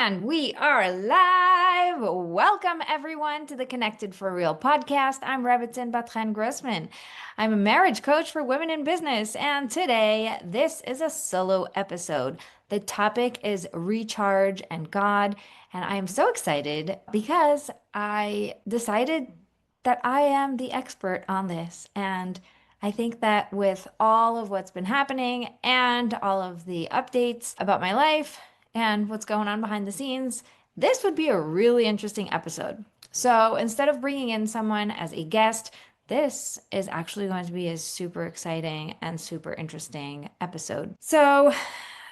And we are live. Welcome, everyone, to the Connected for Real podcast. I'm Rebbetzin Bat-Chen Grossman. I'm a marriage coach for women in business. And today, this is a solo episode. The topic is recharge and God. And I am so excited because I decided that I am the expert on this. And I think that with all of what's been happening and all of the updates about my life, and what's going on behind the scenes, this would be a really interesting episode. So instead of bringing in someone as a guest, this is actually going to be a super exciting and super interesting episode. So,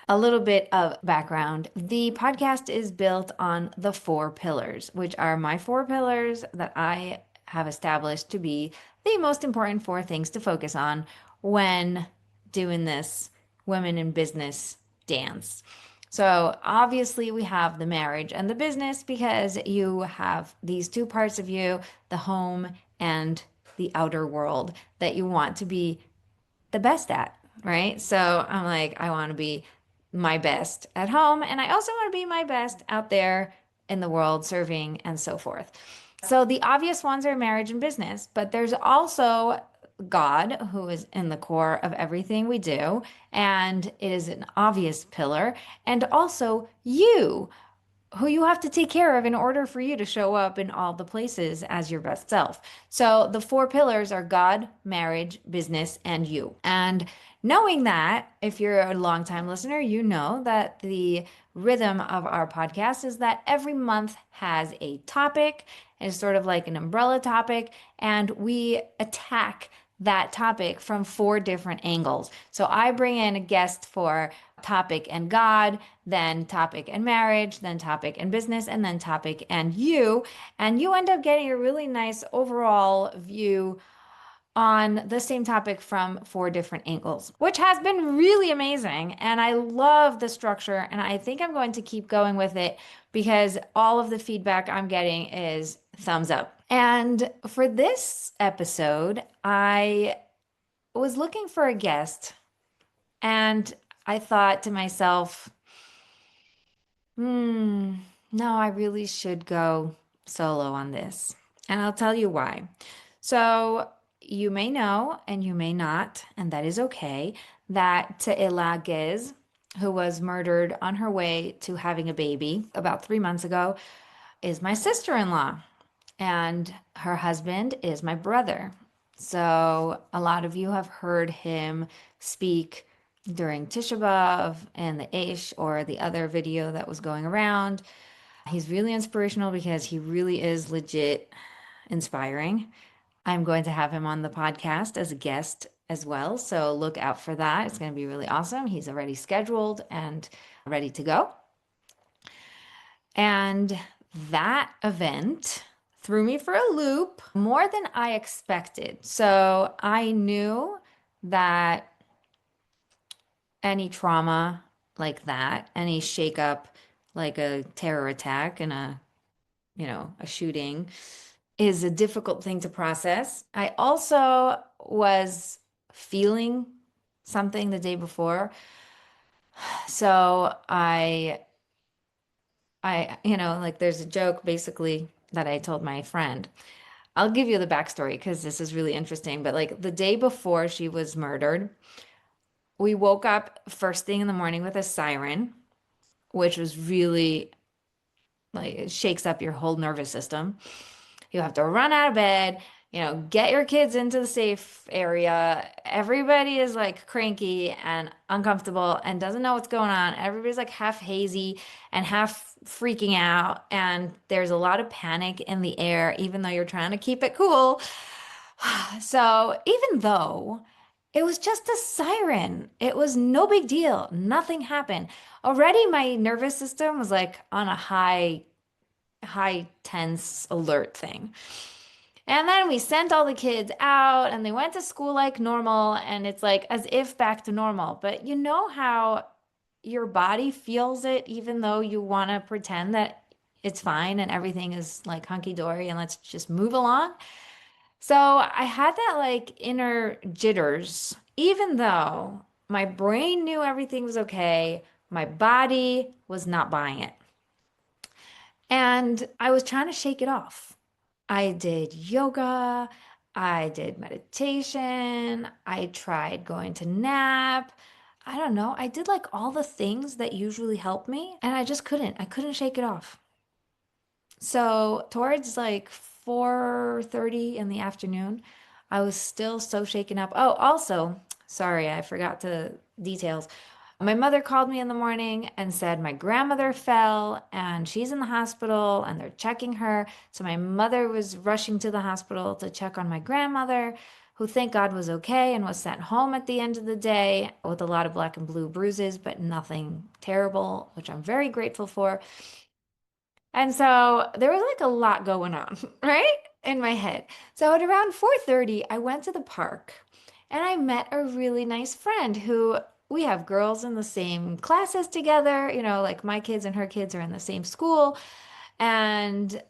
a little bit of background. The podcast is built on the four pillars, which are my four pillars that I have established to be the most important four things to focus on when doing this women in business dance. So obviously we have the marriage and the business because you have these two parts of you, the home and the outer world that you want to be the best at, right? So I'm like, I want to be my best at home and I also want to be my best out there in the world serving and so forth. So the obvious ones are marriage and business, but there's also God, who is in the core of everything we do, and it is an obvious pillar, and also you, who you have to take care of in order for you to show up in all the places as your best self. So the four pillars are God, marriage, business, and you. And knowing that, if you're a longtime listener, you know that the rhythm of our podcast is that every month has a topic. It's sort of like an umbrella topic, and we attack that topic from four different angles. So I bring in a guest for topic and God, then topic and marriage, then topic and business, and then topic and you. And you end up getting a really nice overall view on the same topic from four different angles, which has been really amazing. And I love the structure, and I think I'm going to keep going with it because all of the feedback I'm getting is thumbs up. And for this episode, I was looking for a guest, and I thought to myself, no, I really should go solo on this. And I'll tell you why. So, you may know, and you may not, and that is okay, that Te'ela Gez, who was murdered on her way to having a baby about 3 months ago, is my sister-in-law, and her husband is my brother. So a lot of you have heard him speak during Tisha B'Av and the Aish or the other video that was going around. He's really inspirational because he really is legit inspiring. I'm going to have him on the podcast as a guest as well. So look out for that. It's going to be really awesome. He's already scheduled and ready to go. And that event threw me for a loop more than I expected. So I knew that any trauma like that, any shakeup like a terror attack and a shooting is a difficult thing to process. I also was feeling something the day before. So like there's a joke basically that I told my friend. I'll give you the backstory because this is really interesting. But like the day before she was murdered, we woke up first thing in the morning with a siren, which was really like it shakes up your whole nervous system. You have to run out of bed, get your kids into the safe area. Everybody is like cranky and uncomfortable and doesn't know what's going on. Everybody's like half hazy and half freaking out. And there's a lot of panic in the air, even though you're trying to keep it cool. So even though it was just a siren, it was no big deal. Nothing happened. Already my nervous system was like on a high tense alert thing. And then we sent all the kids out and they went to school like normal. And it's like as if back to normal. But you know how your body feels it, even though you want to pretend that it's fine and everything is like hunky dory and let's just move along. So I had that like inner jitters, even though my brain knew everything was okay, my body was not buying it. And I was trying to shake it off. I did yoga, I did meditation, I tried going to nap. I don't know. I did like all the things that usually help me, and I just couldn't. I couldn't shake it off. So towards like 4:30 in the afternoon, I was still so shaken up. Oh, also, sorry, I forgot the details. My mother called me in the morning and said my grandmother fell and she's in the hospital and they're checking her. So my mother was rushing to the hospital to check on my grandmother, who thank God was okay and was sent home at the end of the day with a lot of black and blue bruises, but nothing terrible, which I'm very grateful for. And so there was like a lot going on, right? In my head. So at around 4:30, I went to the park and I met a really nice friend who we have girls in the same classes together, like my kids and her kids are in the same school and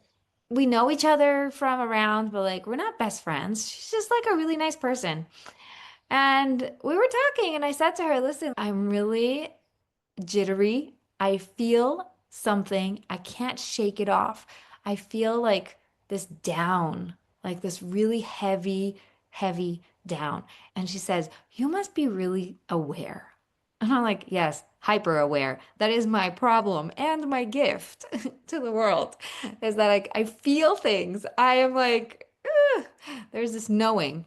we know each other from around, but like we're not best friends. She's just like a really nice person. And we were talking and I said to her, "Listen, I'm really jittery. I feel something. I can't shake it off. I feel like this down, like this really heavy, heavy down." And she says, "You must be really aware." And I'm like, "Yes, hyper aware. That is my problem and my gift to the world is that like I feel things. I am like, "Ugh." There's this knowing.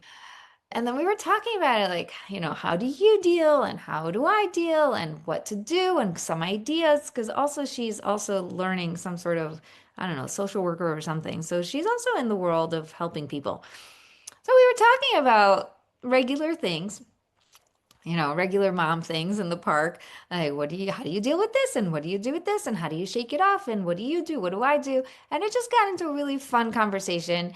And then we were talking about it, like, how do you deal and how do I deal and what to do and some ideas. Because also she's also learning some sort of, I don't know, social worker or something. So she's also in the world of helping people. So we were talking about regular things, regular mom things in the park. Like, how do you deal with this? And what do you do with this? And how do you shake it off? And what do you do? What do I do? And it just got into a really fun conversation.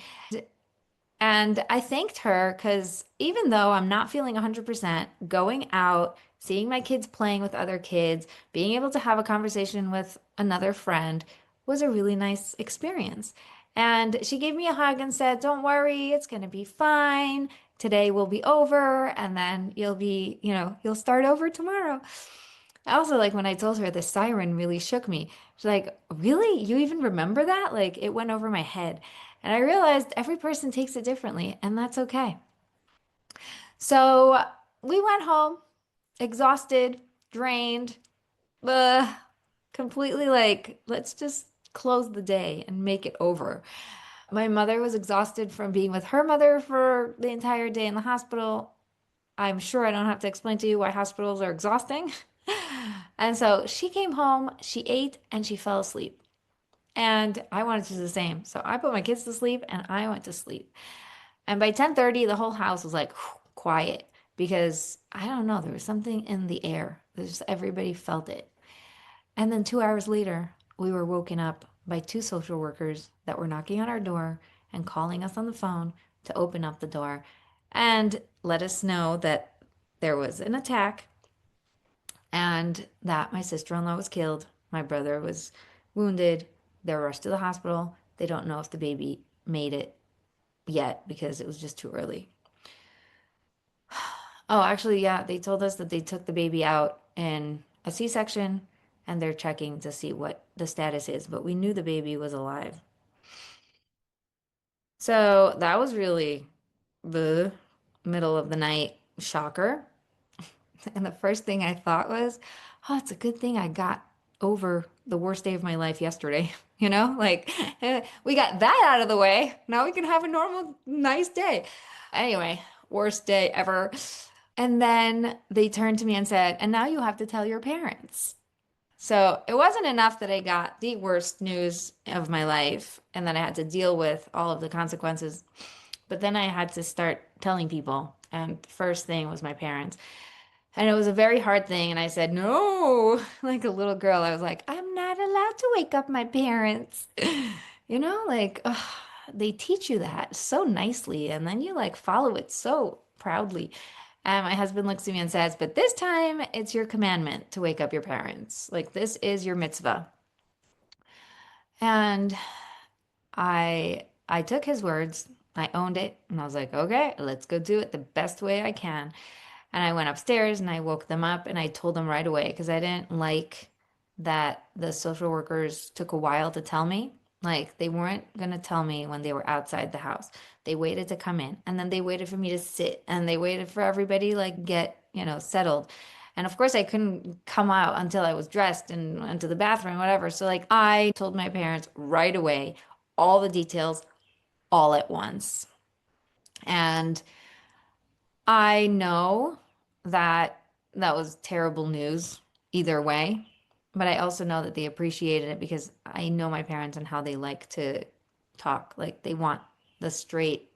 And I thanked her because even though I'm not feeling 100%, going out, seeing my kids playing with other kids, being able to have a conversation with another friend was a really nice experience. And she gave me a hug and said, "Don't worry, it's going to be fine. Today will be over, and then you'll start over tomorrow." I also like when I told her the siren really shook me. She's like, "Really? You even remember that?" Like it went over my head. And I realized every person takes it differently, and that's okay. So we went home, exhausted, drained, uh, completely like, let's just close the day and make it over. My mother was exhausted from being with her mother for the entire day in the hospital. I'm sure I don't have to explain to you why hospitals are exhausting. And so she came home, she ate, and she fell asleep. And I wanted to do the same. So I put my kids to sleep and I went to sleep. And by 10:30, the whole house was like quiet because I don't know, there was something in the air. There's everybody felt it. And then 2 hours later, we were woken up by two social workers that were knocking on our door and calling us on the phone to open up the door and let us know that there was an attack and that my sister-in-law was killed. My brother was wounded. They were rushed to the hospital. They don't know if the baby made it yet because it was just too early. Oh, actually, yeah, they told us that they took the baby out in a C-section and they're checking to see what the status is, but we knew the baby was alive. So that was really the middle of the night shocker. And the first thing I thought was, oh, it's a good thing I got over the worst day of my life yesterday. Like we got that out of the way. Now we can have a normal, nice day. Anyway, worst day ever. And then they turned to me and said, "And now you have to tell your parents." So it wasn't enough that I got the worst news of my life and then I had to deal with all of the consequences. But then I had to start telling people. And the first thing was my parents. And it was a very hard thing. And I said, "No," like a little girl. I was like, "I'm not allowed to wake up my parents." Like ugh, they teach you that so nicely. And then you like follow it so proudly. And my husband looks at me and says, "But this time it's your commandment to wake up your parents. Like this is your mitzvah." And I took his words. I owned it. And I was like, "Okay, let's go do it the best way I can." And I went upstairs and I woke them up and I told them right away because I didn't like that the social workers took a while to tell me. Like they weren't going to tell me when they were outside the house. They waited to come in and then they waited for me to sit and they waited for everybody like get, settled. And of course I couldn't come out until I was dressed and went to the bathroom, whatever. So like I told my parents right away all the details all at once. And I know that that was terrible news either way, but I also know that they appreciated it because I know my parents and how they like to talk. Like they want the straight,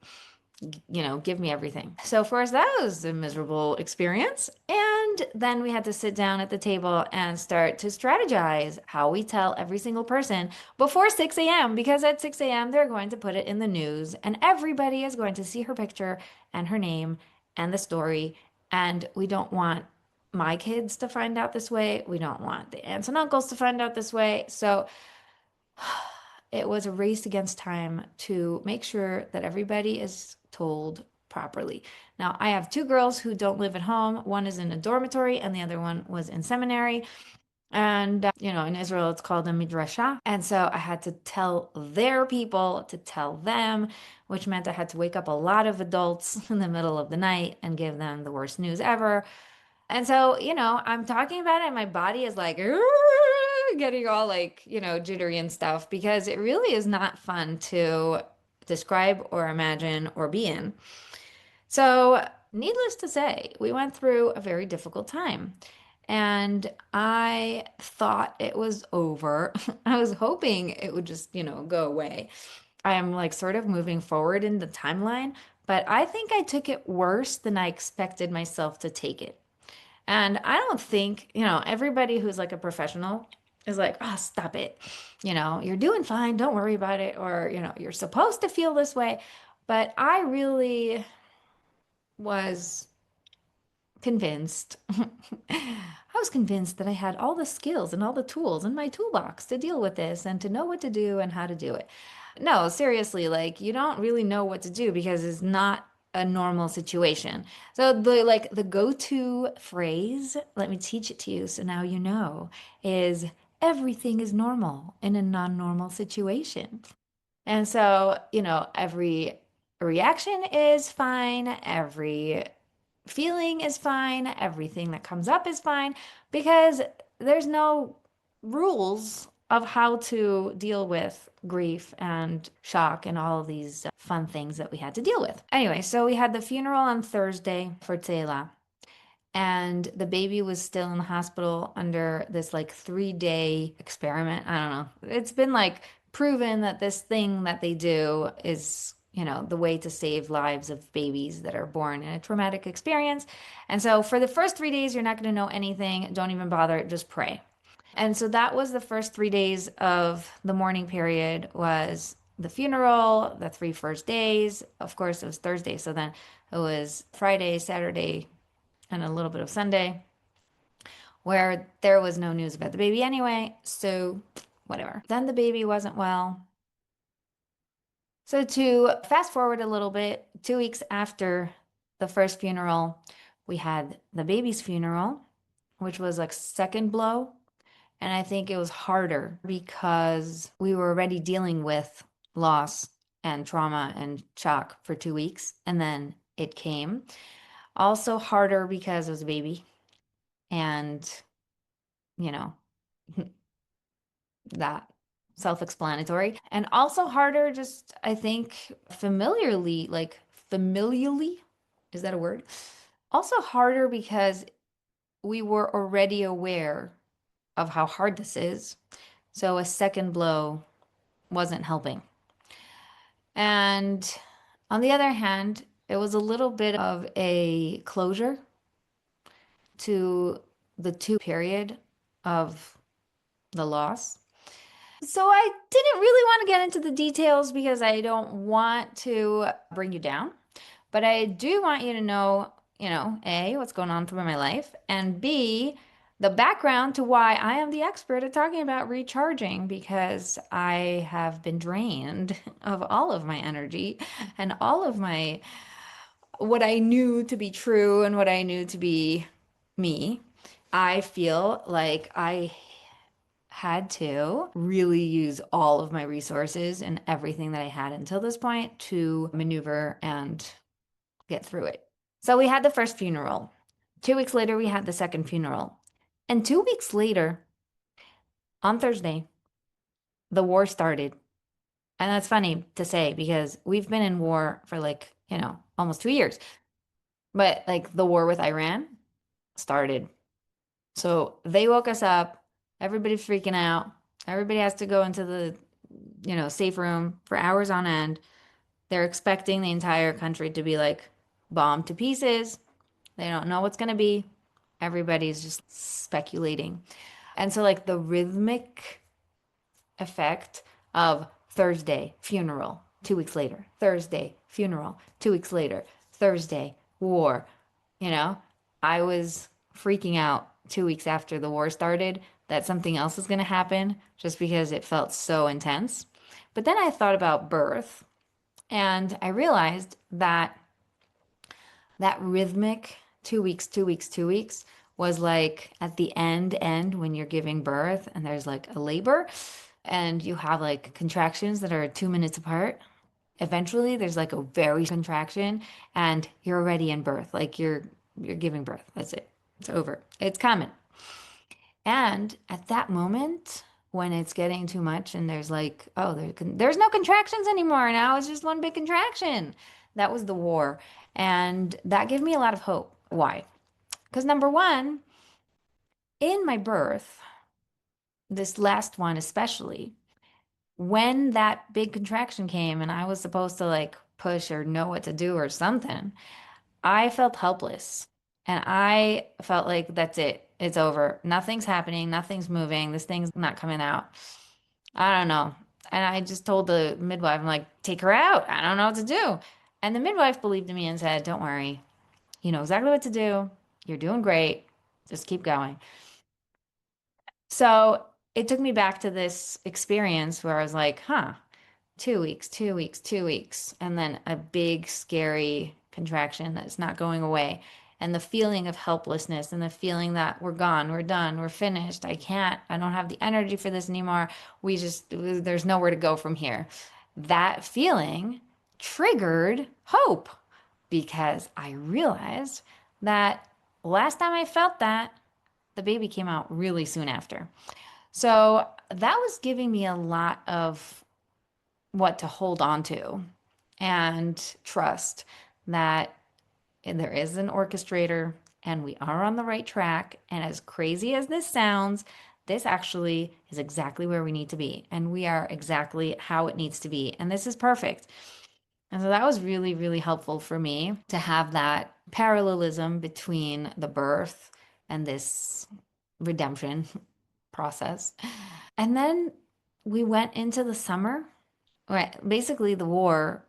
give me everything. So for us, that was a miserable experience. And then we had to sit down at the table and start to strategize how we tell every single person before 6 a.m. because at 6 a.m. they're going to put it in the news and everybody is going to see her picture and her name and the story. And we don't want my kids to find out this way. We don't want the aunts and uncles to find out this way. So it was a race against time to make sure that everybody is told properly. Now, I have two girls who don't live at home. One is in a dormitory and the other one was in seminary. And, in Israel, it's called a midrasha. And so I had to tell their people to tell them, which meant I had to wake up a lot of adults in the middle of the night and give them the worst news ever. And so, I'm talking about it and my body is like getting all like, jittery and stuff because it really is not fun to describe or imagine or be in. So, needless to say, we went through a very difficult time. And I thought it was over. I was hoping it would just, go away. I am like sort of moving forward in the timeline, but I think I took it worse than I expected myself to take it. And I don't think, everybody who's like a professional is like, oh, stop it. You're doing fine. Don't worry about it. Or, you're supposed to feel this way. But I really was convinced. I was convinced that I had all the skills and all the tools in my toolbox to deal with this and to know what to do and how to do it. No, seriously, like you don't really know what to do because it's not a normal situation. So the go-to phrase, let me teach it to you so now you know, is everything is normal in a non-normal situation. And so, every reaction is fine, every feeling is fine, everything that comes up is fine because there's no rules of how to deal with grief and shock and all of these fun things that we had to deal with. Anyway, so we had the funeral on Thursday for Tseila, and the baby was still in the hospital under this like 3-day experiment. I don't know. It's been like proven that this thing that they do is, the way to save lives of babies that are born in a traumatic experience. And so for the first 3 days, you're not going to know anything. Don't even bother, just pray. And so that was the first 3 days of the mourning period was the funeral, the 3 first days. Of course, it was Thursday. So then it was Friday, Saturday, and a little bit of Sunday where there was no news about the baby anyway, so whatever. Then the baby wasn't well. So to fast forward a little bit, 2 weeks after the first funeral, we had the baby's funeral, which was like second blow. And I think it was harder because we were already dealing with loss and trauma and shock for 2 weeks. And then it came. Also harder because it was a baby. And, you know, that self-explanatory. And also harder, just I think familially, is that a word? Also harder because we were already aware of how hard this is. So a second blow wasn't helping. And on the other hand, it was a little bit of a closure to the period of the loss. So I didn't really want to get into the details because I don't want to bring you down, but I do want you to know, A, what's going on through my life, and B, the background to why I am the expert at talking about recharging because I have been drained of all of my energy and all of my what I knew to be true and what I knew to be me. I feel like I had to really use all of my resources and everything that I had until this point to maneuver and get through it. So we had the first funeral. 2 weeks later, we had the second funeral. And 2 weeks later, on Thursday, the war started. And that's funny to say because we've been in war for like, almost 2 years. But like the war with Iran started. So they woke us up. Everybody's freaking out. Everybody has to go into the, safe room for hours on end. They're expecting the entire country to be like bombed to pieces. They don't know what's going to be. Everybody's just speculating. And so, like, the rhythmic effect of Thursday, funeral, 2 weeks later, Thursday, funeral, 2 weeks later, Thursday, war, you know, I was freaking out 2 weeks after the war started that something else was going to happen just because it felt so intense. But then I thought about birth and I realized that that rhythmic 2 weeks, 2 weeks, 2 weeks was like at the end when you're giving birth and there's like a labor and you have like contractions that are 2 minutes apart. Eventually there's like a very contraction and you're already in birth. Like you're giving birth. That's it. It's over. It's coming. And at that moment, when it's getting too much and there's like, oh, there's no contractions anymore. Now it's just one big contraction. That was the war. And that gave me a lot of hope. Why? Because number one, in my birth, this last one especially, when that big contraction came and I was supposed to like push or know what to do or something, I felt helpless. And I felt like that's it. It's over. Nothing's happening. Nothing's moving. This thing's not coming out. I don't know. And I just told the midwife, I'm like, take her out. I don't know what to do. And the midwife believed in me and said, don't worry. You know exactly what to do. You're doing great. Just keep going. So it took me back to this experience where I was like, huh, 2 weeks, 2 weeks, 2 weeks, and then a big, scary contraction that's not going away. And the feeling of helplessness and the feeling that we're gone, we're done, we're finished. I don't have the energy for this anymore. There's nowhere to go from here. That feeling triggered hope because I realized that last time I felt that, the baby came out really soon after. So that was giving me a lot of what to hold on to and trust that there is an orchestrator and we are on the right track. And as crazy as this sounds, this actually is exactly where we need to be. And we are exactly how it needs to be. And this is perfect. And so that was really, really helpful for me to have that parallelism between the birth and this redemption process. And then we went into the summer. Right. Basically, the war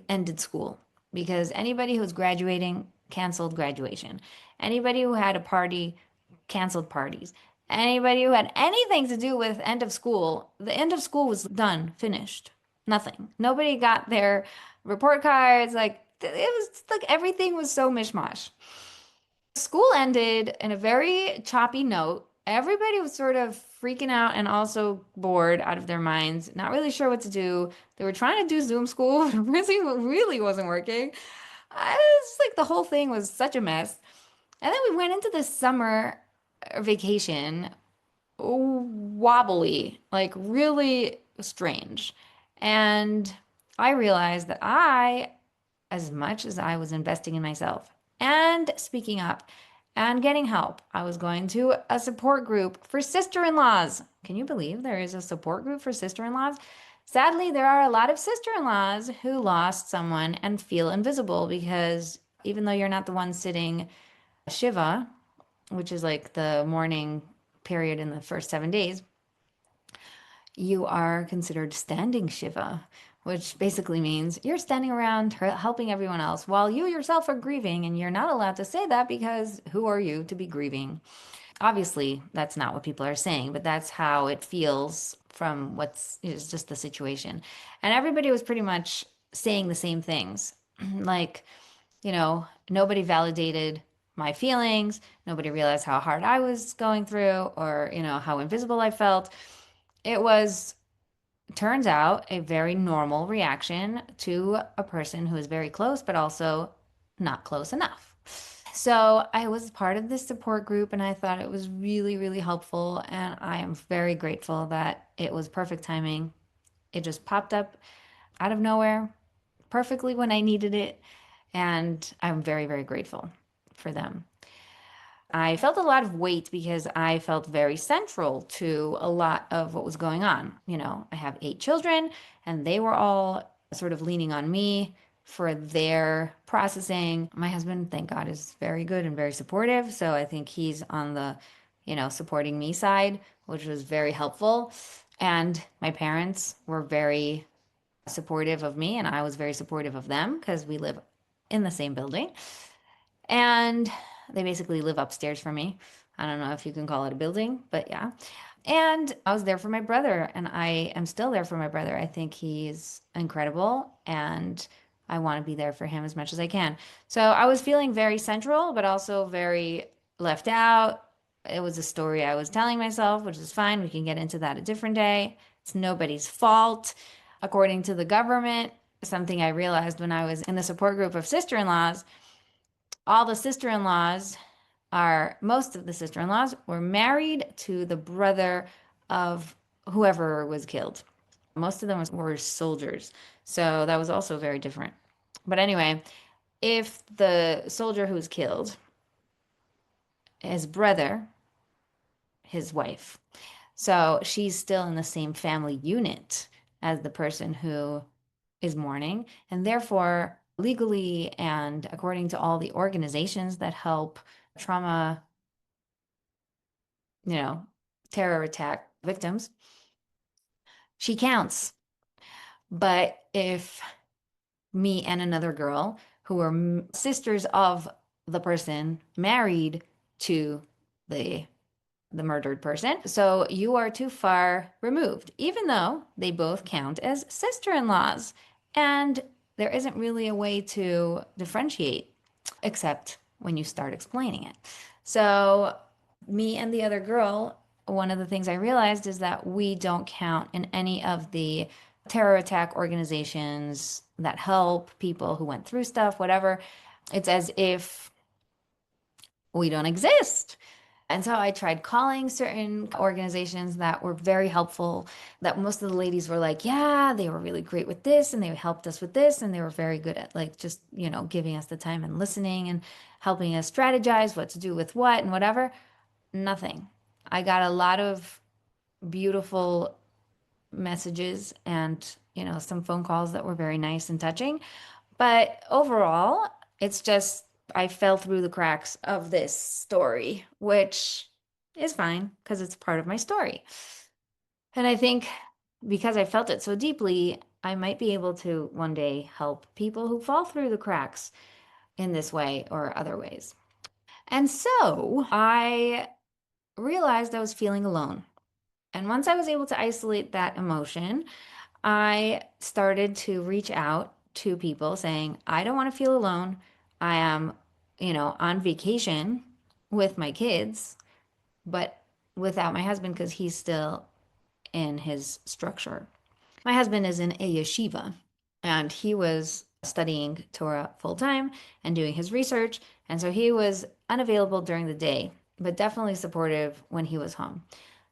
ended school because anybody who was graduating canceled graduation. Anybody who had a party canceled parties. Anybody who had anything to do with end of school, the end of school was done, finished. Nothing. Nobody got their report cards. Like it was like everything was so mishmash. School ended in a very choppy note. Everybody was sort of freaking out and also bored out of their minds, not really sure what to do. They were trying to do Zoom school, but really wasn't working. I was like the whole thing was such a mess. And then we went into the summer vacation wobbly, like really strange. And I realized that as much as I was investing in myself and speaking up and getting help, I was going to a support group for sister-in-laws. Can you believe there is a support group for sister-in-laws? Sadly, there are a lot of sister-in-laws who lost someone and feel invisible because even though you're not the one sitting Shiva, which is like the mourning period in the first 7 days, you are considered standing Shiva, which basically means you're standing around helping everyone else while you yourself are grieving, and you're not allowed to say that because who are you to be grieving? Obviously, that's not what people are saying, but that's how it feels from what's is just the situation. And everybody was pretty much saying the same things. Like, nobody validated my feelings. Nobody realized how hard I was going through or, how invisible I felt. It was, turns out, a very normal reaction to a person who is very close, but also not close enough. So I was part of this support group and I thought it was really, really helpful. And I am very grateful that it was perfect timing. It just popped up out of nowhere perfectly when I needed it. And I'm very, very grateful for them. I felt a lot of weight because I felt very central to a lot of what was going on. I have 8 children, and they were all sort of leaning on me for their processing. My husband, thank God, is very good and very supportive. So I think he's on the, supporting me side, which was very helpful. And my parents were very supportive of me, and I was very supportive of them because we live in the same building. And they basically live upstairs from me. I don't know if you can call it a building, but yeah. And I was there for my brother, and I am still there for my brother. I think he's incredible, and I want to be there for him as much as I can. So I was feeling very central, but also very left out. It was a story I was telling myself, which is fine. We can get into that a different day. It's nobody's fault. According to the government, something I realized when I was in the support group of sister-in-laws, all the sister-in-laws most of the sister-in-laws were married to the brother of whoever was killed. Most of them were soldiers. So that was also very different. But anyway, if the soldier who was killed, his brother, his wife, so she's still in the same family unit as the person who is mourning. And therefore, legally and according to all the organizations that help trauma, you know, terror attack victims, she counts. But if me and another girl who were sisters of the person married to the murdered person, so you are too far removed, even though they both count as sister-in-laws. And there isn't really a way to differentiate except when you start explaining it. So me and the other girl, one of the things I realized is that we don't count in any of the terror attack organizations that help people who went through stuff, whatever. It's as if we don't exist. And so I tried calling certain organizations that were very helpful, that most of the ladies were like, yeah, they were really great with this and they helped us with this. And they were very good at like just, giving us the time and listening and helping us strategize what to do with what and whatever. Nothing. I got a lot of beautiful messages and, some phone calls that were very nice and touching. But overall, it's just I fell through the cracks of this story, which is fine because it's part of my story. And I think because I felt it so deeply, I might be able to one day help people who fall through the cracks in this way or other ways. And so I realized I was feeling alone. And once I was able to isolate that emotion, I started to reach out to people saying, I don't want to feel alone. I am, on vacation with my kids, but without my husband because he's still in his structure. My husband is in a yeshiva and he was studying Torah full time and doing his research. And so he was unavailable during the day, but definitely supportive when he was home.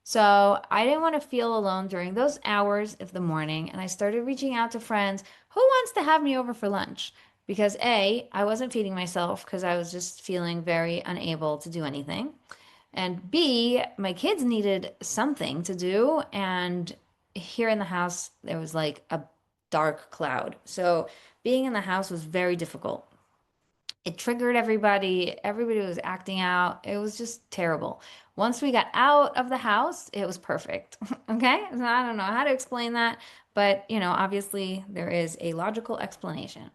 So I didn't want to feel alone during those hours of the morning. And I started reaching out to friends who wants to have me over for lunch? Because A, I wasn't feeding myself because I was just feeling very unable to do anything. And B, my kids needed something to do. And here in the house, there was like a dark cloud. So being in the house was very difficult. It triggered everybody. Everybody was acting out. It was just terrible. Once we got out of the house, it was perfect. Okay? So I don't know how to explain that, but obviously there is a logical explanation.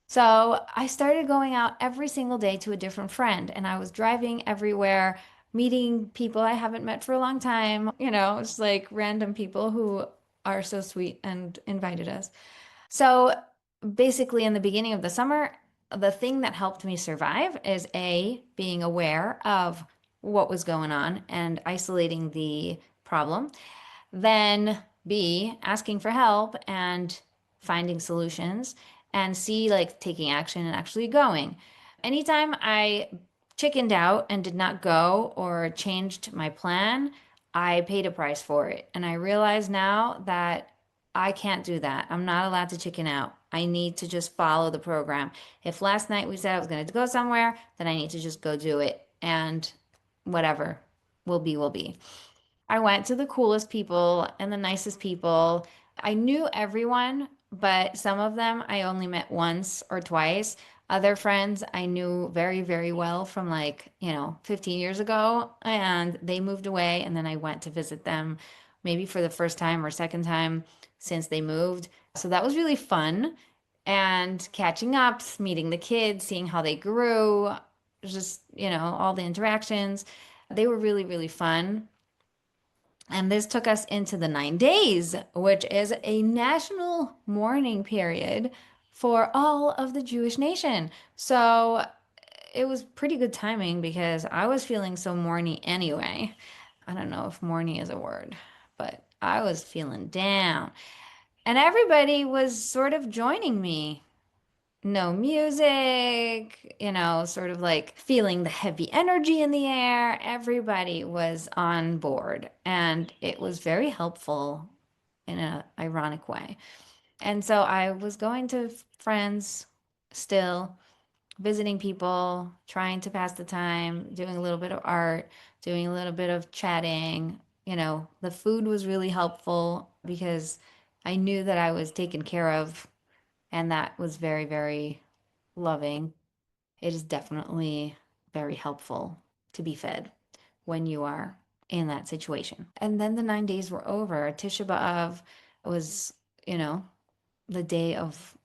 So I started going out every single day to a different friend, and I was driving everywhere, meeting people I haven't met for a long time, just like random people who are so sweet and invited us. So basically, in the beginning of the summer, The thing that helped me survive is A, being aware of what was going on and isolating the problem. Then B, asking for help and finding solutions. And C, like taking action and actually going. Anytime I chickened out and did not go or changed my plan, I paid a price for it. And I realize now that I can't do that. I'm not allowed to chicken out. I need to just follow the program. If last night we said I was going to go somewhere, then I need to just go do it. And whatever will be, will be. I went to the coolest people and the nicest people. I knew everyone, but some of them I only met once or twice. Other friends I knew very, very well from 15 years ago, and they moved away. And then I went to visit them maybe for the first time or second time since they moved. So that was really fun. And catching up, meeting the kids, seeing how they grew, just, all the interactions. They were really, really fun. And this took us into the 9 days, which is a national mourning period for all of the Jewish nation. So it was pretty good timing because I was feeling so mourny anyway. I don't know if mourny is a word, but I was feeling down. And everybody was sort of joining me. No music, sort of like feeling the heavy energy in the air. Everybody was on board, and it was very helpful in an ironic way. And so I was going to friends still, visiting people, trying to pass the time, doing a little bit of art, doing a little bit of chatting. The food was really helpful because I knew that I was taken care of, and that was very, very loving. It is definitely very helpful to be fed when you are in that situation. And then the 9 days were over. Tisha B'Av was, you know, the day of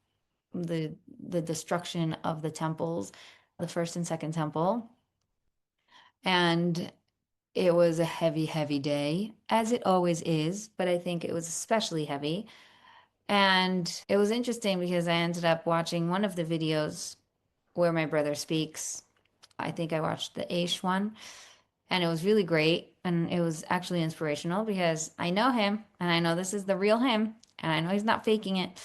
the destruction of the temples, the first and second temple. And it was a heavy, heavy day, as it always is, but I think it was especially heavy. And it was interesting because I ended up watching one of the videos where my brother speaks. I think I watched the Aish one, and it was really great. And it was actually inspirational because I know him and I know this is the real him and I know he's not faking it.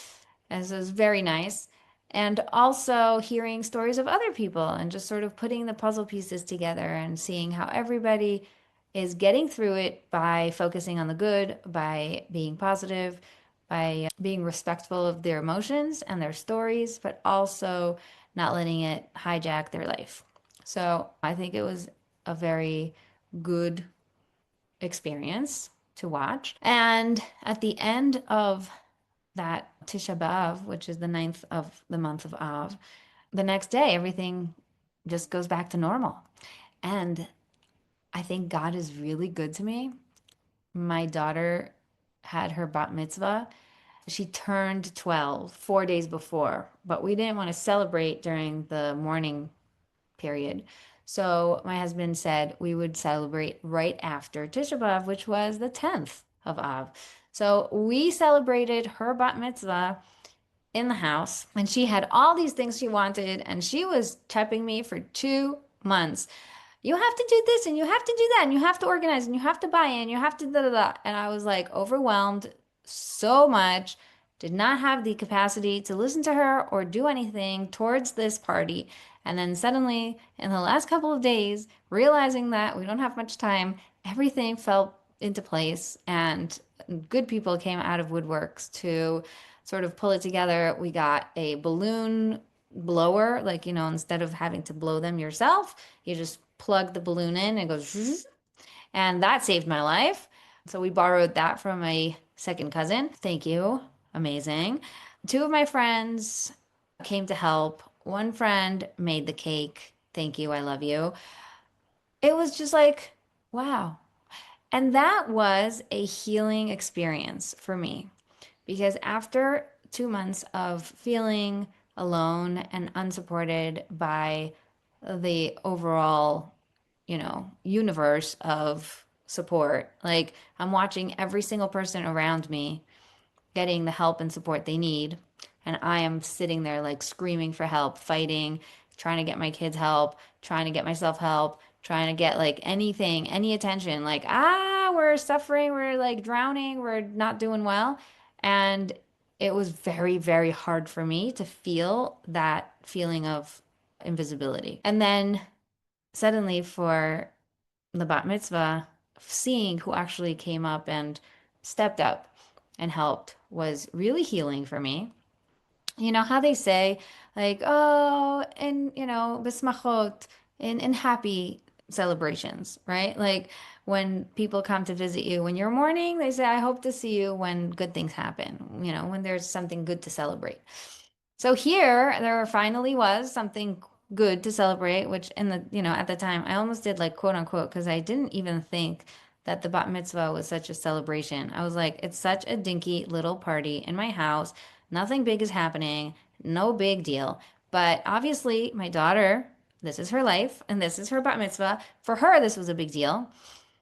And so it was very nice. And also hearing stories of other people and just sort of putting the puzzle pieces together and seeing how everybody is getting through it by focusing on the good, by being positive, by being respectful of their emotions and their stories, but also not letting it hijack their life. So I think it was a very good experience to watch. And at the end of that Tisha B'Av, which is the ninth of the month of Av, the next day everything just goes back to normal. And I think God is really good to me. My daughter had her bat mitzvah. She turned 12 4 days before, but we didn't want to celebrate during the mourning period. So my husband said we would celebrate right after Tisha B'Av, which was the 10th of Av. So we celebrated her bat mitzvah in the house, and she had all these things she wanted, and she was prepping me for 2 months. You have to do this, and you have to do that, and you have to organize, and you have to buy in, you have to da da da. And I was like overwhelmed so much, did not have the capacity to listen to her or do anything towards this party. And then suddenly, in the last couple of days, realizing that we don't have much time, everything fell into place, and good people came out of woodworks to sort of pull it together. We got a balloon blower, like, instead of having to blow them yourself, you just plug the balloon in and it goes, zzz, and that saved my life. So we borrowed that from my second cousin. Thank you. Amazing. Two of my friends came to help. One friend made the cake. Thank you. I love you. It was just like, wow. And that was a healing experience for me because after 2 months of feeling alone and unsupported by the overall, universe of support, like I'm watching every single person around me getting the help and support they need. And I am sitting there like screaming for help, fighting, trying to get my kids help, trying to get myself help, trying to get like anything, any attention. Like, we're suffering, we're like drowning, we're not doing well. And it was very, very hard for me to feel that feeling of invisibility. And then suddenly for the bat mitzvah, seeing who actually came up and stepped up and helped was really healing for me. You know how they say, like, oh, and bismachot, in happy celebrations, right? Like when people come to visit you when you're mourning, they say, I hope to see you when good things happen, when there's something good to celebrate. So here, there finally was something good to celebrate, which at the time, I almost did like quote unquote, because I didn't even think that the bat mitzvah was such a celebration. I was like, it's such a dinky little party in my house. Nothing big is happening. No big deal. But obviously, my daughter, this is her life and this is her bat mitzvah. For her, this was a big deal.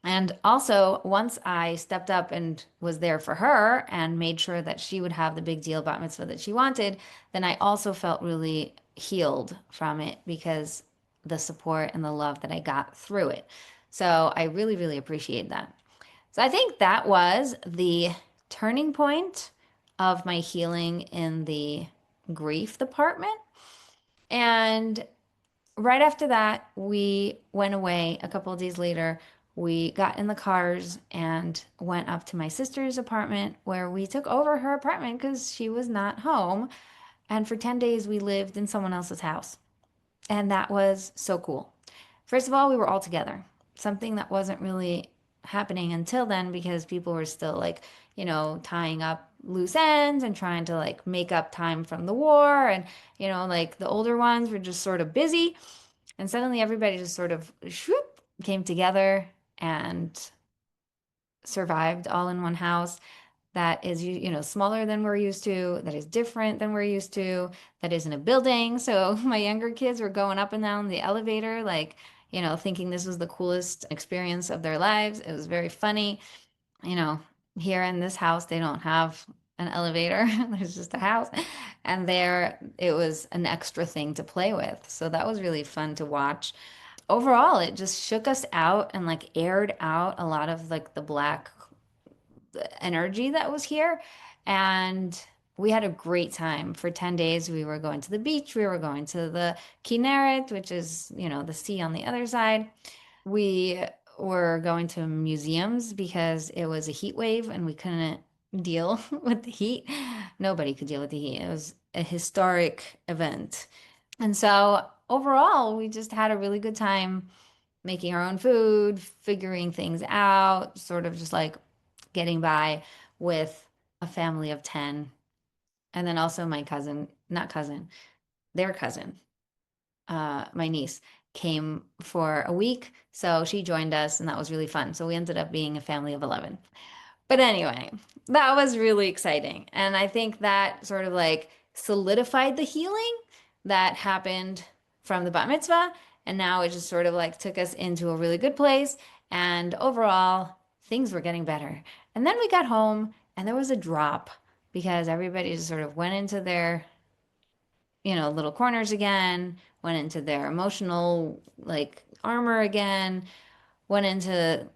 And also, once I stepped up and was there for her and made sure that she would have the big deal bat mitzvah that she wanted, then I also felt really healed from it because the support and the love that I got through it. So I really, really appreciate that. So I think that was the turning point of my healing in the grief department. And right after that, we went away a couple of days later. We got in the cars and went up to my sister's apartment where we took over her apartment because she was not home. And for 10 days, we lived in someone else's house. And that was so cool. First of all, we were all together, something that wasn't really happening until then because people were still like, tying up loose ends and trying to like make up time from the war. And, like the older ones were just sort of busy. And suddenly everybody just sort of whoop, came together and survived all in one house that is, smaller than we're used to, that is different than we're used to, that is in a building. So my younger kids were going up and down the elevator, like, thinking this was the coolest experience of their lives. It was very funny. You know, Here in this house, they don't have an elevator. There's just a house. And there it was an extra thing to play with. So that was really fun to watch. Overall, it just shook us out and like aired out a lot of like the black energy that was here. And we had a great time. For 10 days, we were going to the beach, we were going to the Kinneret, which is, the sea on the other side. We were going to museums because it was a heat wave and we couldn't deal with the heat. Nobody could deal with the heat. It was a historic event. And so overall, we just had a really good time making our own food, figuring things out, sort of just like getting by with a family of 10. And then also my cousin, not cousin, their cousin, my niece, came for a week. So she joined us, and that was really fun. So we ended up being a family of 11. But anyway, that was really exciting. And I think that sort of like solidified the healing that happened from the bat mitzvah. And now it just sort of like took us into a really good place. And overall, things were getting better. And then we got home and there was a drop because everybody just sort of went into their, little corners again, went into their emotional like armor again, went into,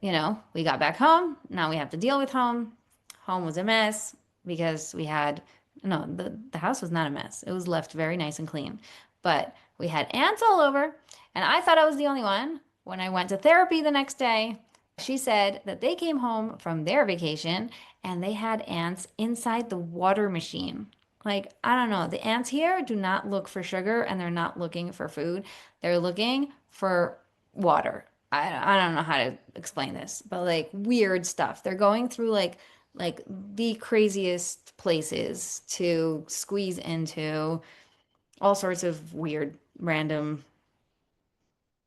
we got back home. Now we have to deal with home. Home was a mess because we had, no, the house was not a mess. It was left very nice and clean. But we had ants all over. And I thought I was the only one. When I went to therapy the next day, she said that they came home from their vacation and they had ants inside the water machine. Like, I don't know. The ants here do not look for sugar and they're not looking for food. They're looking for water. I don't know how to explain this, but like weird stuff. They're going through like the craziest places to squeeze into all sorts of weird random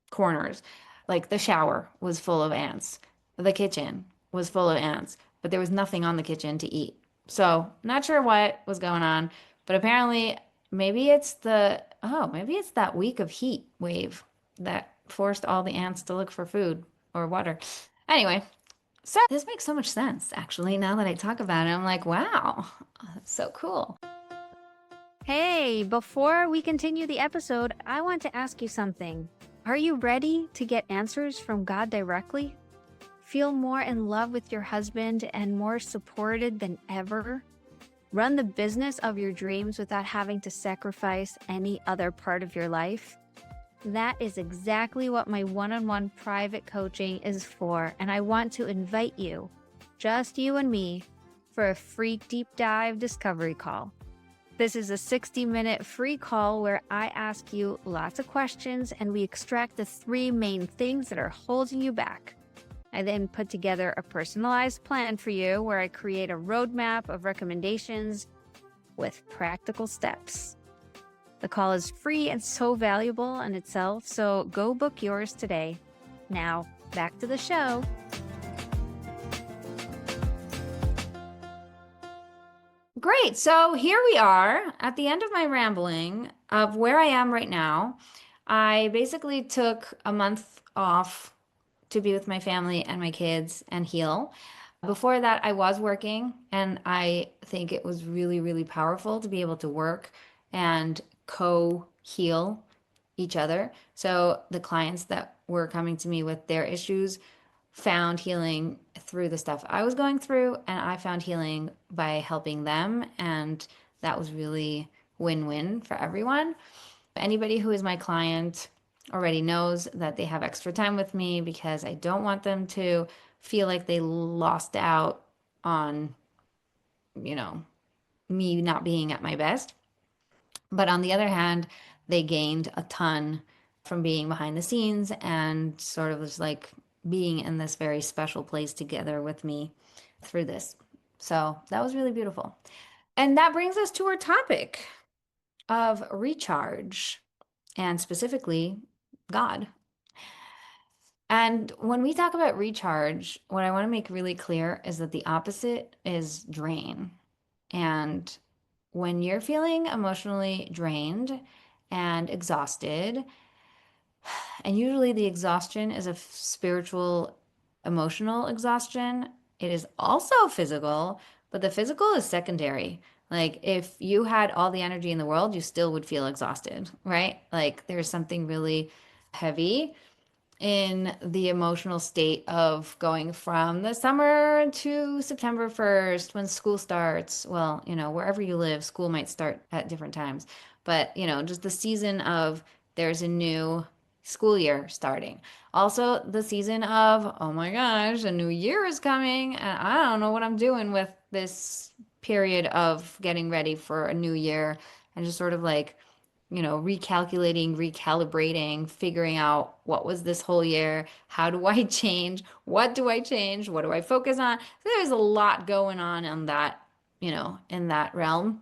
corners. Like the shower was full of ants. The kitchen was full of ants, but there was nothing on the kitchen to eat. So, not sure what was going on, but apparently maybe it's that week of heat wave that forced all the ants to look for food or water. Anyway, so this makes so much sense actually now that I talk about it. I'm like, wow, that's so cool. Hey, before we continue the episode, I want to ask you something. Are you ready to get answers from God directly? Feel more in love with your husband and more supported than ever? Run the business of your dreams without having to sacrifice any other part of your life? That is exactly what my one-on-one private coaching is for, and I want to invite you, just you and me, for a free deep dive discovery call. This is a 60-minute free call where I ask you lots of questions and we extract the 3 main things that are holding you back. I then put together a personalized plan for you where I create a roadmap of recommendations with practical steps. The call is free and so valuable in itself, so go book yours today. Now, back to the show. Great. So here we are at the end of my rambling of where I am right now. I basically took a month off to be with my family and my kids and heal. Before that, I was working, and I think it was really, really powerful to be able to work and co-heal each other. So the clients that were coming to me with their issues found healing through the stuff I was going through, and I found healing by helping them. And that was really win-win for everyone. Anybody who is my client already knows that they have extra time with me because I don't want them to feel like they lost out on, you know, me not being at my best. But on the other hand, they gained a ton from being behind the scenes and sort of was like being in this very special place together with me through this. So that was really beautiful. And that brings us to our topic of recharge and specifically God. And when we talk about recharge, what I want to make really clear is that the opposite is drain. And when you're feeling emotionally drained and exhausted, and usually the exhaustion is a spiritual, emotional exhaustion, it is also physical, but the physical is secondary. Like if you had all the energy in the world, you still would feel exhausted, right? Like there's something really heavy in the emotional state of going from the summer to September 1st when school starts. Well, wherever you live, school might start at different times. But, just the season of there's a new school year starting. Also, the season of, oh my gosh, a new year is coming, and I don't know what I'm doing with this period of getting ready for a new year and just sort of like recalculating, recalibrating, figuring out what was this whole year? How do I change? What do I change? What do I focus on? So there's a lot going on that, in that realm.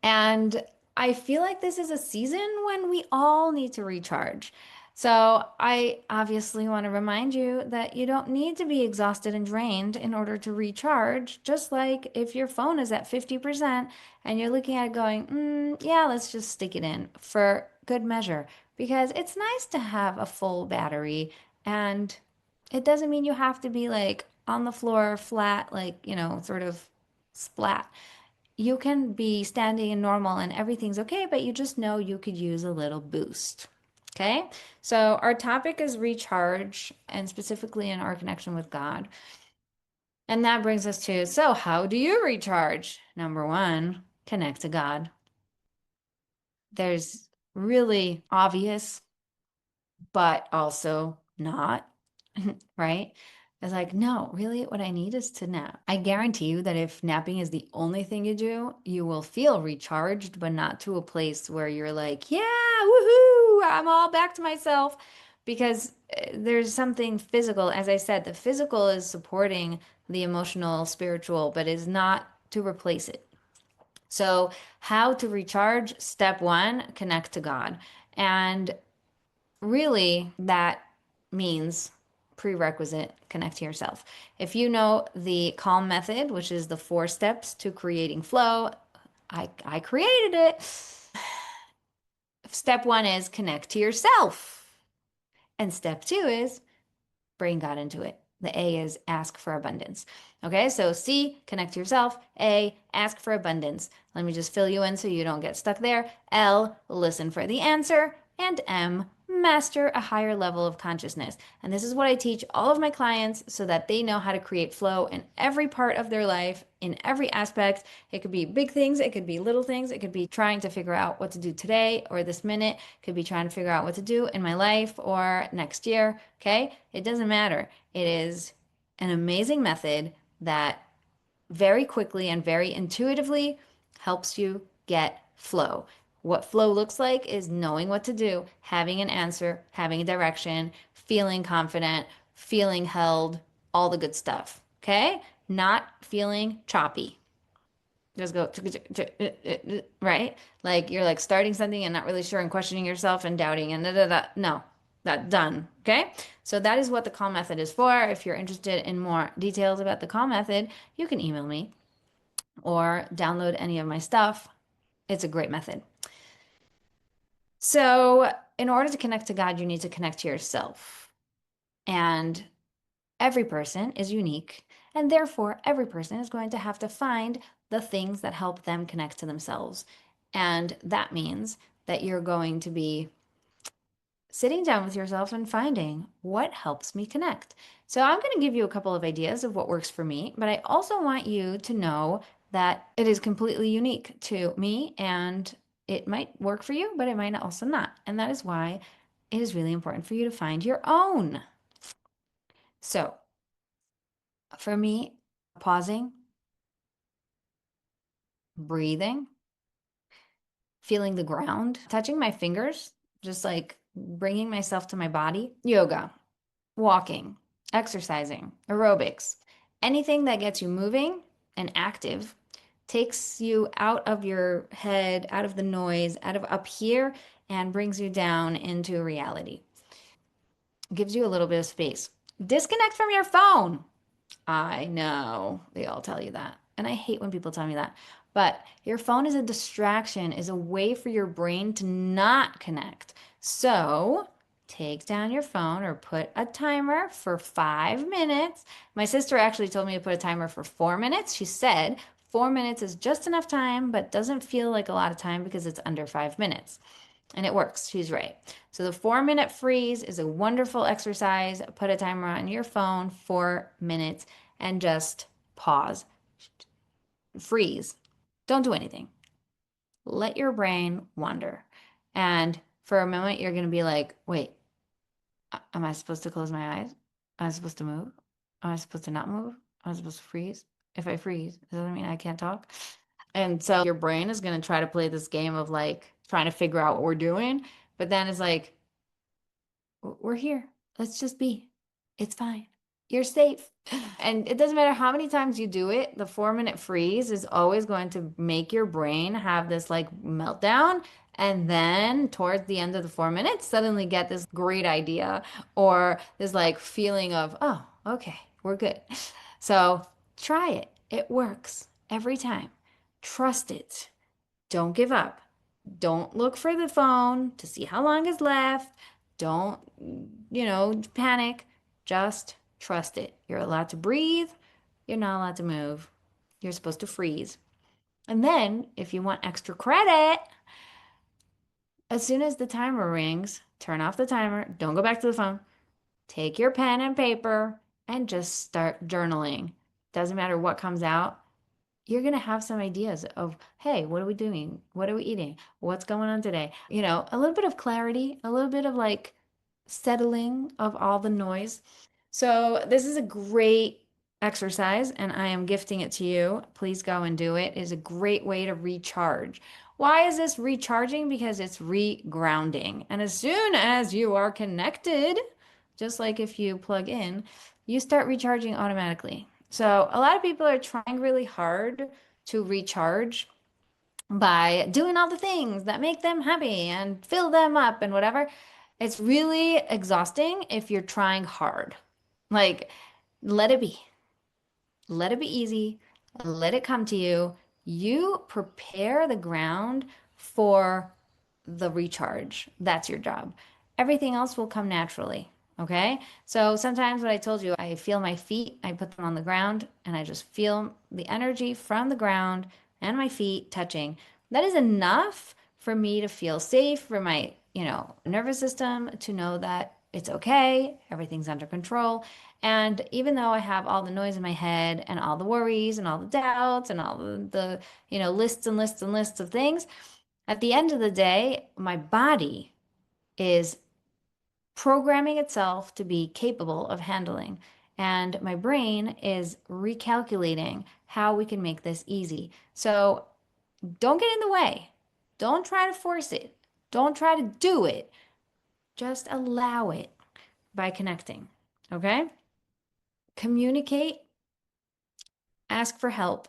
And I feel like this is a season when we all need to recharge. So I obviously want to remind you that you don't need to be exhausted and drained in order to recharge. Just like if your phone is at 50% and you're looking at it going, yeah, let's just stick it in for good measure. Because it's nice to have a full battery, and it doesn't mean you have to be like on the floor flat, like, sort of splat. You can be standing and normal and everything's okay, but you just know you could use a little boost. Okay, so our topic is recharge and specifically in our connection with God. And that brings us to, so how do you recharge? Number one, connect to God. There's really obvious, but also not, right? It's like, no, really, what I need is to nap. I guarantee you that if napping is the only thing you do, you will feel recharged, but not to a place where you're like, yeah, woohoo, I'm all back to myself. Because there's something physical. As I said, the physical is supporting the emotional, spiritual, but is not to replace it. So, how to recharge? Step one, connect to God. And really, that means prerequisite, connect to yourself. If you know the calm method, which is the 4 steps to creating flow, I created it. Step one is connect to yourself. And step two is bring God into it. The A is ask for abundance. Okay, so C, connect to yourself. A, ask for abundance. Let me just fill you in so you don't get stuck there. L, listen for the answer. And M, master a higher level of consciousness. And this is what I teach all of my clients so that they know how to create flow in every part of their life, in every aspect. It could be big things, it could be little things, it could be trying to figure out what to do today or this minute, it could be trying to figure out what to do in my life or next year. Okay, it doesn't matter. It is an amazing method that very quickly and very intuitively helps you get flow. What flow looks like is knowing what to do, having an answer, having a direction, feeling confident, feeling held, all the good stuff. Okay? Not feeling choppy. Just go, right? Like you're like starting something and not really sure and questioning yourself and doubting and da da da. No, that done. Okay. So that is what the call method is for. If you're interested in more details about the call method, you can email me or download any of my stuff. It's a great method. So, in order to connect to God, you need to connect to yourself. And every person is unique. And therefore, every person is going to have to find the things that help them connect to themselves. And that means that you're going to be sitting down with yourself and finding what helps me connect. So, I'm going to give you a couple of ideas of what works for me, but I also want you to know that it is completely unique to me and it might work for you, but it might also not. And that is why it is really important for you to find your own. So, for me, pausing, breathing, feeling the ground, touching my fingers, just like bringing myself to my body, yoga, walking, exercising, aerobics, anything that gets you moving and active takes you out of your head, out of the noise, out of up here, and brings you down into reality. Gives you a little bit of space. Disconnect from your phone. I know they all tell you that. And I hate when people tell me that. But your phone is a distraction, is a way for your brain to not connect. So take down your phone or put a timer for 5 minutes. My sister actually told me to put a timer for 4 minutes. She said 4 minutes is just enough time, but doesn't feel like a lot of time because it's under 5 minutes. And it works. She's right. So the 4 minute freeze is a wonderful exercise. Put a timer on your phone, 4 minutes, and just pause. Freeze. Don't do anything. Let your brain wander. And for a moment, you're going to be like, wait, am I supposed to close my eyes? Am I supposed to move? Am I supposed to not move? Am I supposed to freeze? If I freeze, does that mean I can't talk? And so your brain is going to try to play this game of like trying to figure out what we're doing. But then it's like, we're here. Let's just be. It's fine. You're safe. And it doesn't matter how many times you do it, the 4 minute freeze is always going to make your brain have this like meltdown. And then towards the end of the 4 minutes, suddenly get this great idea or this like feeling of, oh, okay, we're good. So try it. It works every time. Trust it. Don't give up. Don't look for the phone to see how long is left. Don't, panic. Just trust it. You're allowed to breathe. You're not allowed to move. You're supposed to freeze. And then, if you want extra credit, as soon as the timer rings, turn off the timer. Don't go back to the phone. Take your pen and paper and just start journaling. Doesn't matter what comes out, you're going to have some ideas of, hey, what are we doing? What are we eating? What's going on today? A little bit of clarity, a little bit of like settling of all the noise. So, this is a great exercise and I am gifting it to you. Please go and do it. It is a great way to recharge. Why is this recharging? Because it's regrounding. And as soon as you are connected, just like if you plug in, you start recharging automatically. So, a lot of people are trying really hard to recharge by doing all the things that make them happy and fill them up and whatever. It's really exhausting if you're trying hard. Like, let it be. Let it be easy. Let it come to you. You prepare the ground for the recharge. That's your job. Everything else will come naturally. Okay. So sometimes what I told you, I feel my feet, I put them on the ground and I just feel the energy from the ground and my feet touching. That is enough for me to feel safe, for my, nervous system to know that it's okay, everything's under control. And even though I have all the noise in my head and all the worries and all the doubts and all the lists and lists and lists of things, at the end of the day, my body is programming itself to be capable of handling. And my brain is recalculating how we can make this easy. So don't get in the way. Don't try to force it. Don't try to do it. Just allow it by connecting. Okay? Communicate, ask for help,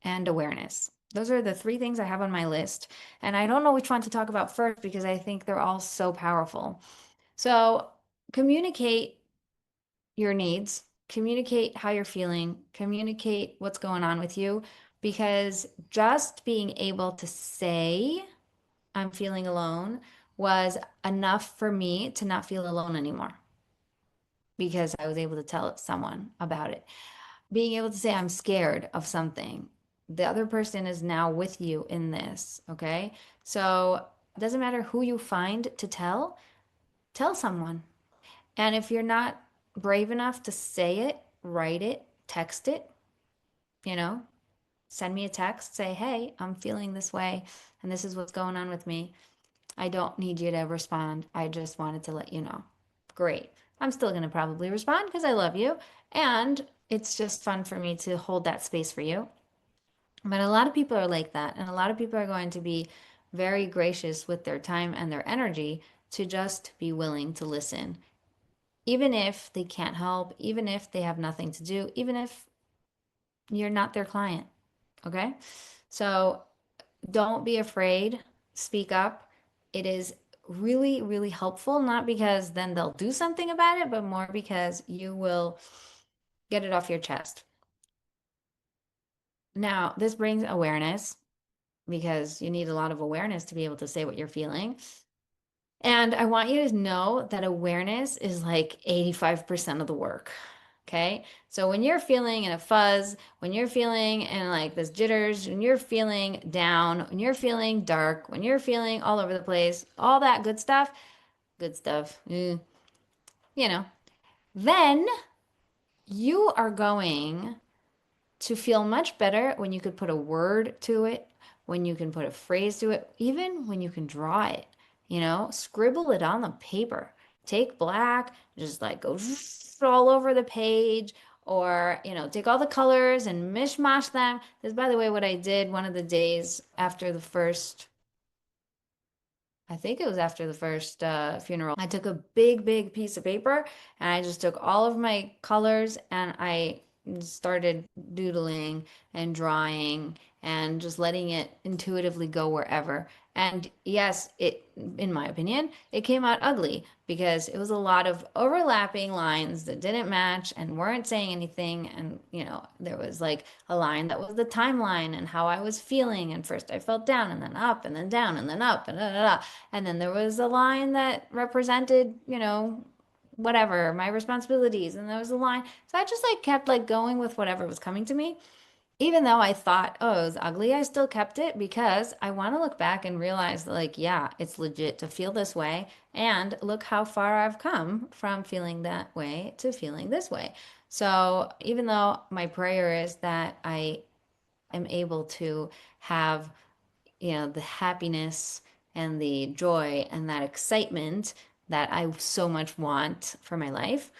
and awareness. Those are the three things I have on my list. And I don't know which one to talk about first because I think they're all so powerful. So, communicate your needs, communicate how you're feeling, communicate what's going on with you, because just being able to say, I'm feeling alone, was enough for me to not feel alone anymore because I was able to tell someone about it. Being able to say, I'm scared of something. The other person is now with you in this, okay? So it doesn't matter who you find to tell someone. And if you're not brave enough to say it, write it, text it, you know, send me a text, say, hey, I'm feeling this way, and this is what's going on with me. I don't need you to respond. I just wanted to let you know. Great. I'm still going to probably respond because I love you. And it's just fun for me to hold that space for you. But a lot of people are like that. And a lot of people are going to be very gracious with their time and their energy to just be willing to listen even if they can't help, even if they have nothing to do, even if you're not their client. Okay. So don't be afraid. Speak up. It is really, really helpful, not because then they'll do something about it, but more because you will get it off your chest. Now, this brings awareness because you need a lot of awareness to be able to say what you're feeling. And I want you to know that awareness is like 85% of the work. Okay. So when you're feeling in a fuzz, when you're feeling in like this jitters, when you're feeling down, when you're feeling dark, when you're feeling all over the place, all that good stuff, you know, then you are going to feel much better when you could put a word to it, when you can put a phrase to it, even when you can draw it, scribble it on the paper. Take black, just like go all over the page, or, take all the colors and mishmash them. This, by the way, what I did one of the days after the first I think it was after the first funeral. I took a big, big piece of paper and I just took all of my colors and I started doodling and drawing and just letting it intuitively go wherever. And yes, in my opinion, it came out ugly because it was a lot of overlapping lines that didn't match and weren't saying anything. And, there was like a line that was the timeline and how I was feeling. And first I felt down and then up and then down and then up and da, da, da. And then there was a line that represented, whatever, my responsibilities. And there was a line. So I just like kept like going with whatever was coming to me. Even though I thought, oh, it was ugly, I still kept it because I want to look back and realize that, like, yeah, it's legit to feel this way. And look how far I've come from feeling that way to feeling this way. So even though my prayer is that I am able to have the happiness and the joy and that excitement that I so much want for my life.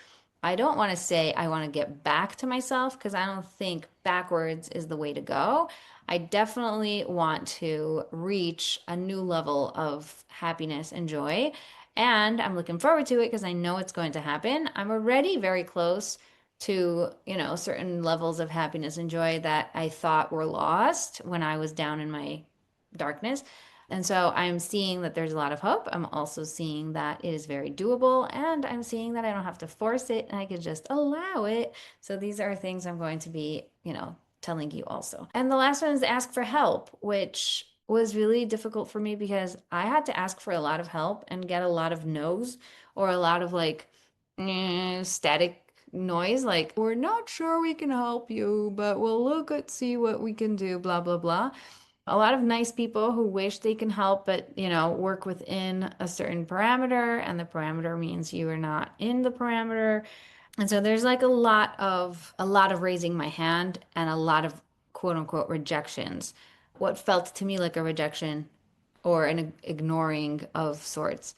I don't want to say I want to get back to myself because I don't think backwards is the way to go. I definitely want to reach a new level of happiness and joy. And I'm looking forward to it because I know it's going to happen. I'm already very close to, certain levels of happiness and joy that I thought were lost when I was down in my darkness. And so I'm seeing that there's a lot of hope. I'm also seeing that it is very doable, and I'm seeing that I don't have to force it and I can just allow it. So these are things I'm going to be, telling you also. And the last one is ask for help, which was really difficult for me because I had to ask for a lot of help and get a lot of no's or a lot of like static noise, like, we're not sure we can help you, but we'll look at see what we can do, blah, blah, blah. A lot of nice people who wish they can help, but work within a certain parameter, and the parameter means you are not in the parameter. And so there's like a lot of raising my hand and a lot of quote unquote rejections. What felt to me like a rejection or an ignoring of sorts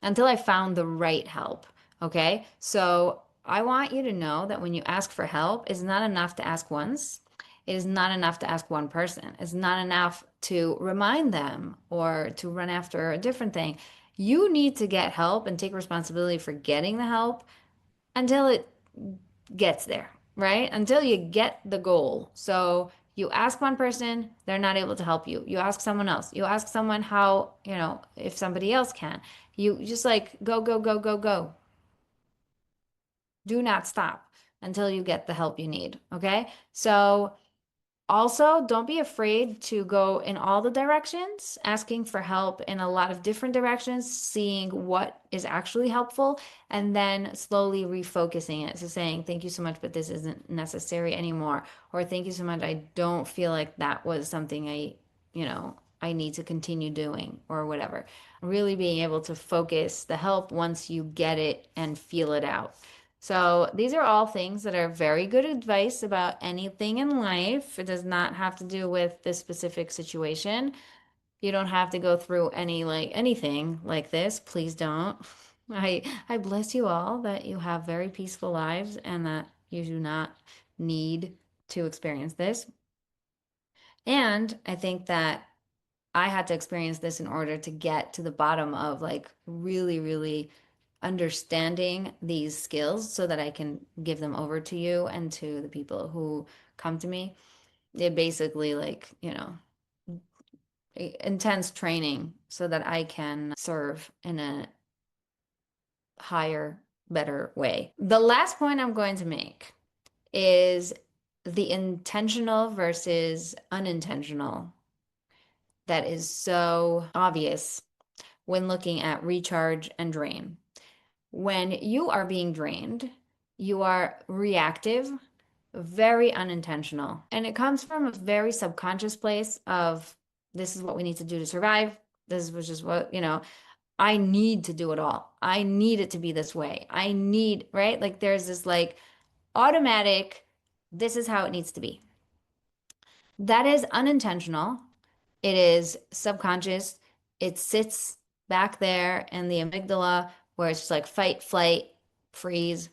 until I found the right help. Okay. So I want you to know that when you ask for help, it's not enough to ask once. It is not enough to ask one person. It's not enough to remind them or to run after a different thing. You need to get help and take responsibility for getting the help until it gets there, right? Until you get the goal. So you ask one person, they're not able to help you. You ask someone else. You ask someone how, if somebody else can. You just like go, go, go, go, go. Do not stop until you get the help you need. Okay. So also, don't be afraid to go in all the directions, asking for help in a lot of different directions, seeing what is actually helpful, and then slowly refocusing it. So saying, thank you so much, but this isn't necessary anymore. Or thank you so much, I don't feel like that was something I need to continue doing or whatever. Really being able to focus the help once you get it and feel it out. So these are all things that are very good advice about anything in life. It does not have to do with this specific situation. You don't have to go through anything like this. Please don't. I bless you all that you have very peaceful lives and that you do not need to experience this. And I think that I had to experience this in order to get to the bottom of like really, really understanding these skills so that I can give them over to you and to the people who come to me. It basically like, intense training so that I can serve in a higher, better way. The last point I'm going to make is the intentional versus unintentional that is so obvious when looking at recharge and drain. When you are being drained, you are reactive, very unintentional. And it comes from a very subconscious place of this is what we need to do to survive. This was just what, I need to do it all. I need it to be this way. I need, right? Like there's this like automatic, this is how it needs to be. That is unintentional. It is subconscious. It sits back there in the amygdala where it's just like fight, flight, freeze.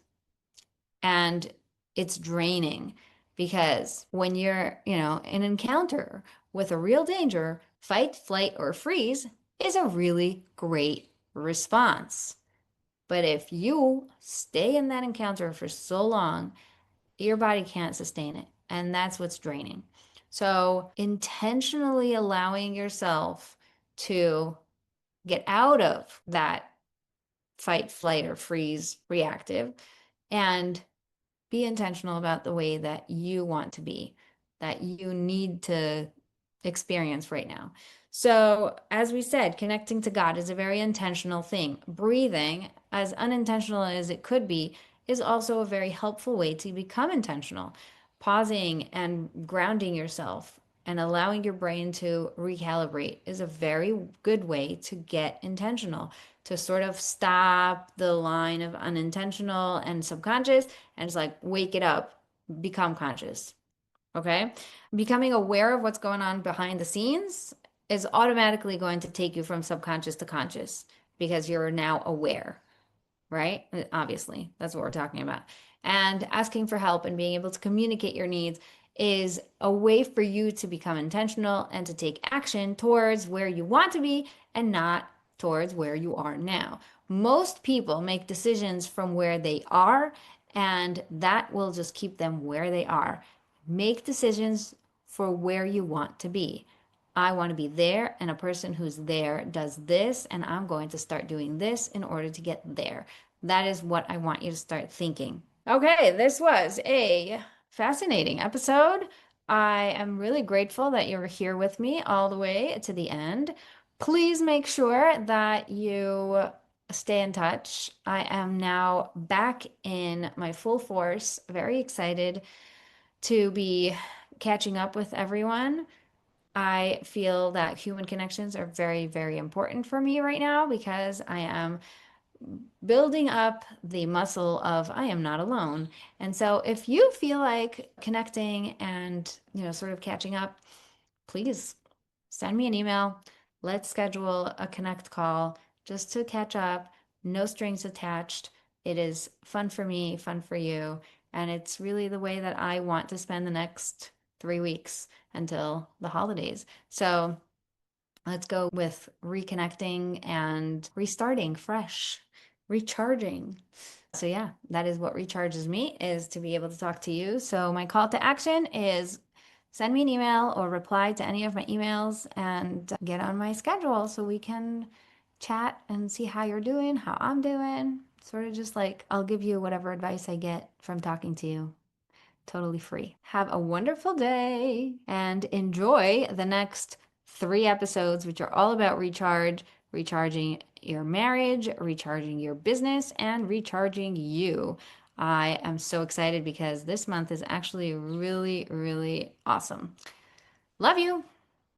And it's draining because when you're, in an encounter with a real danger, fight, flight, or freeze is a really great response. But if you stay in that encounter for so long, your body can't sustain it. And that's what's draining. So, intentionally allowing yourself to get out of that fight, flight, or freeze reactive and be intentional about the way that you want to be, that you need to experience right now. So, as we said, connecting to God is a very intentional thing. Breathing, as unintentional as it could be, is also a very helpful way to become intentional. Pausing and grounding yourself and allowing your brain to recalibrate is a very good way to get intentional, to sort of stop the line of unintentional and subconscious and just like wake it up, become conscious. Okay. Becoming aware of what's going on behind the scenes is automatically going to take you from subconscious to conscious because you're now aware, right? Obviously, that's what we're talking about. And asking for help and being able to communicate your needs is a way for you to become intentional and to take action towards where you want to be and not towards where you are now. Most people make decisions from where they are, and that will just keep them where they are. Make decisions for where you want to be. I want to be there, and a person who's there does this, and I'm going to start doing this in order to get there. That is what I want you to start thinking. Okay, this was a fascinating episode. I am really grateful that you're here with me all the way to the end. Please make sure that you stay in touch. I am now back in my full force, very excited to be catching up with everyone. I feel that human connections are very, very important for me right now because I am building up the muscle of I am not alone. And so if you feel like connecting and, sort of catching up, please send me an email. Let's schedule a connect call just to catch up. No strings attached. It is fun for me, fun for you. And it's really the way that I want to spend the next 3 weeks until the holidays. So let's go with reconnecting and restarting fresh, recharging. So yeah, that is what recharges me is to be able to talk to you. So my call to action is send me an email or reply to any of my emails and get on my schedule so we can chat and see how you're doing, how I'm doing. Sort of just like I'll give you whatever advice I get from talking to you. Totally free. Have a wonderful day and enjoy the next 3 episodes, which are all about recharge, recharging your marriage, recharging your business, and recharging you. I am so excited because this month is actually really, really awesome. Love you.